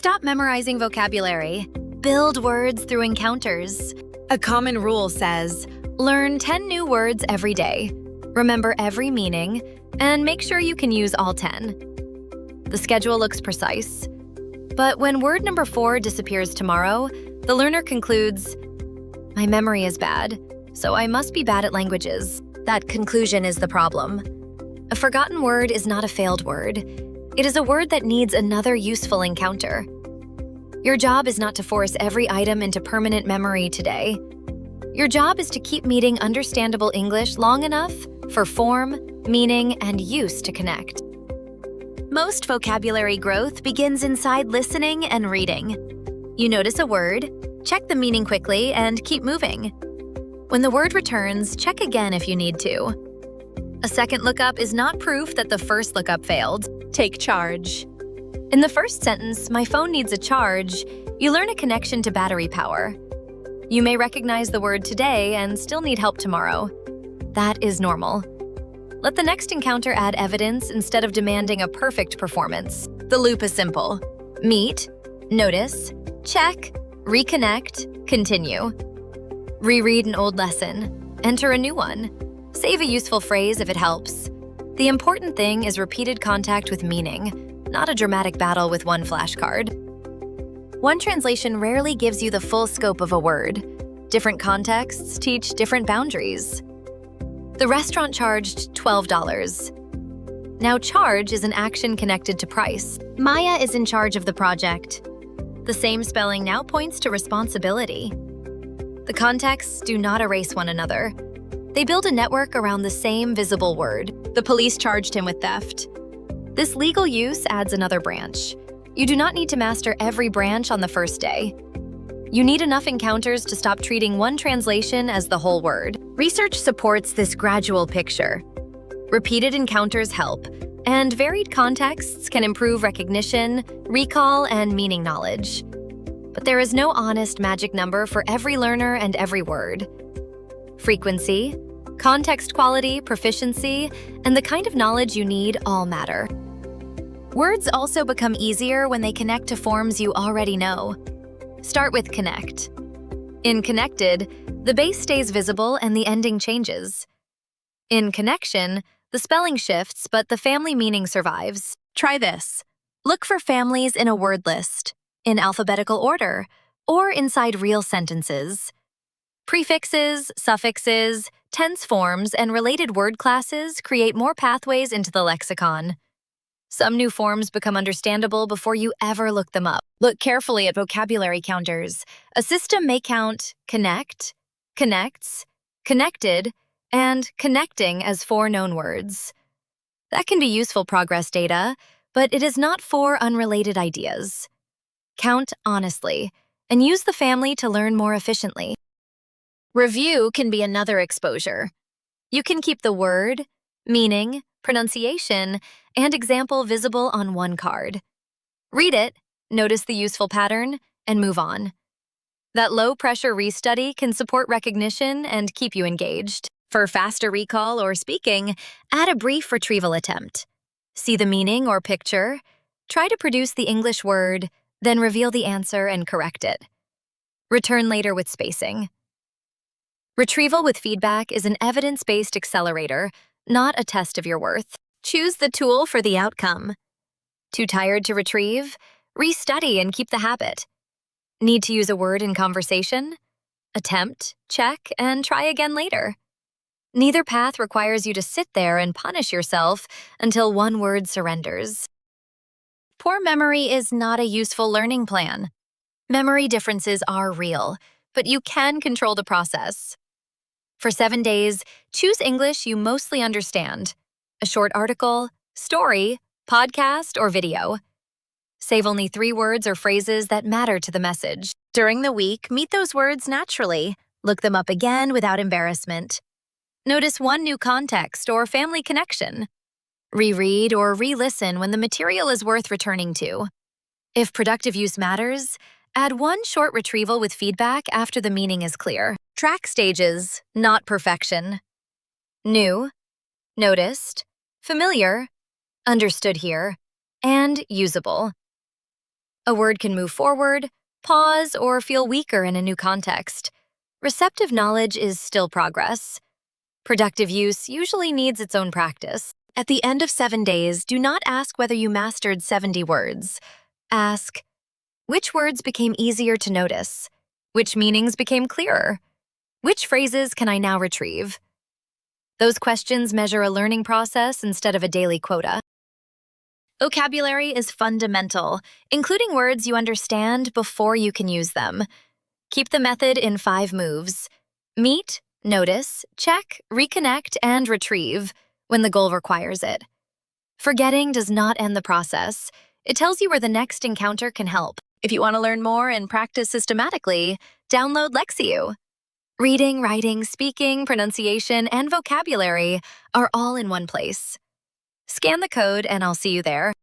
Stop memorizing vocabulary. Build words through encounters. A common rule says, learn 10 new words every day. Remember every meaning, and make sure you can use all 10. The schedule looks precise. But when word number 4 disappears tomorrow, the learner concludes, my memory is bad, so I must be bad at languages. That conclusion is the problem. A forgotten word is not a failed word. It is a word that needs another useful encounter. Your job is not to force every item into permanent memory today. Your job is to keep meeting understandable English long enough for form, meaning, and use to connect. Most vocabulary growth begins inside listening and reading. You notice a word, check the meaning quickly, and keep moving. When the word returns, check again if you need to. A second lookup is not proof that the first lookup failed. Take charge. In the first sentence, my phone needs a charge, you learn a connection to battery power. You may recognize the word today and still need help tomorrow. That is normal. Let the next encounter add evidence instead of demanding a perfect performance. The loop is simple. Meet, notice, check, reconnect, continue. Reread an old lesson. Enter a new one. Save a useful phrase if it helps. The important thing is repeated contact with meaning, not a dramatic battle with one flashcard. One translation rarely gives you the full scope of a word. Different contexts teach different boundaries. The restaurant charged $12. Now, charge is an action connected to price. Maya is in charge of the project. The same spelling now points to responsibility. The contexts do not erase one another. They build a network around the same visible word. The police charged him with theft. This legal use adds another branch. You do not need to master every branch on the first day. You need enough encounters to stop treating one translation as the whole word. Research supports this gradual picture. Repeated encounters help, and varied contexts can improve recognition, recall, and meaning knowledge. But there is no honest magic number for every learner and every word. Frequency, context quality, proficiency, and the kind of knowledge you need all matter. Words also become easier when they connect to forms you already know. Start with connect. In connected, the base stays visible and the ending changes. In connection, the spelling shifts, but the family meaning survives. Try this. Look for families in a word list, in alphabetical order, or inside real sentences. Prefixes, suffixes, tense forms, and related word classes create more pathways into the lexicon. Some new forms become understandable before you ever look them up. Look carefully at vocabulary counters. A system may count connect, connects, connected, and connecting as 4 known words. That can be useful progress data, but it is not 4 unrelated ideas. Count honestly, and use the family to learn more efficiently. Review can be another exposure. You can keep the word, meaning, pronunciation, and example visible on one card. Read it, notice the useful pattern, and move on. That low-pressure restudy can support recognition and keep you engaged. For faster recall or speaking, add a brief retrieval attempt. See the meaning or picture, try to produce the English word, then reveal the answer and correct it. Return later with spacing. Retrieval with feedback is an evidence-based accelerator, not a test of your worth. Choose the tool for the outcome. Too tired to retrieve? Restudy and keep the habit. Need to use a word in conversation? Attempt, check, and try again later. Neither path requires you to sit there and punish yourself until one word surrenders. Poor memory is not a useful learning plan. Memory differences are real, but you can control the process. For 7 days, choose English you mostly understand. A short article, story, podcast, or video. Save only 3 words or phrases that matter to the message. During the week, meet those words naturally. Look them up again without embarrassment. Notice one new context or family connection. Reread or re-listen when the material is worth returning to. If productive use matters, add one short retrieval with feedback after the meaning is clear. Track stages, not perfection. New, noticed, familiar, understood here, and usable. A word can move forward, pause, or feel weaker in a new context. Receptive knowledge is still progress. Productive use usually needs its own practice. At the end of 7 days, do not ask whether you mastered 70 words. Ask, which words became easier to notice? Which meanings became clearer? Which phrases can I now retrieve? Those questions measure a learning process instead of a daily quota. Vocabulary is fundamental, including words you understand before you can use them. Keep the method in 5 moves. Meet, notice, check, reconnect, and retrieve when the goal requires it. Forgetting does not end the process. It tells you where the next encounter can help. If you want to learn more and practice systematically, download Lexioo. Reading, writing, speaking, pronunciation, and vocabulary are all in one place. Scan the code and I'll see you there.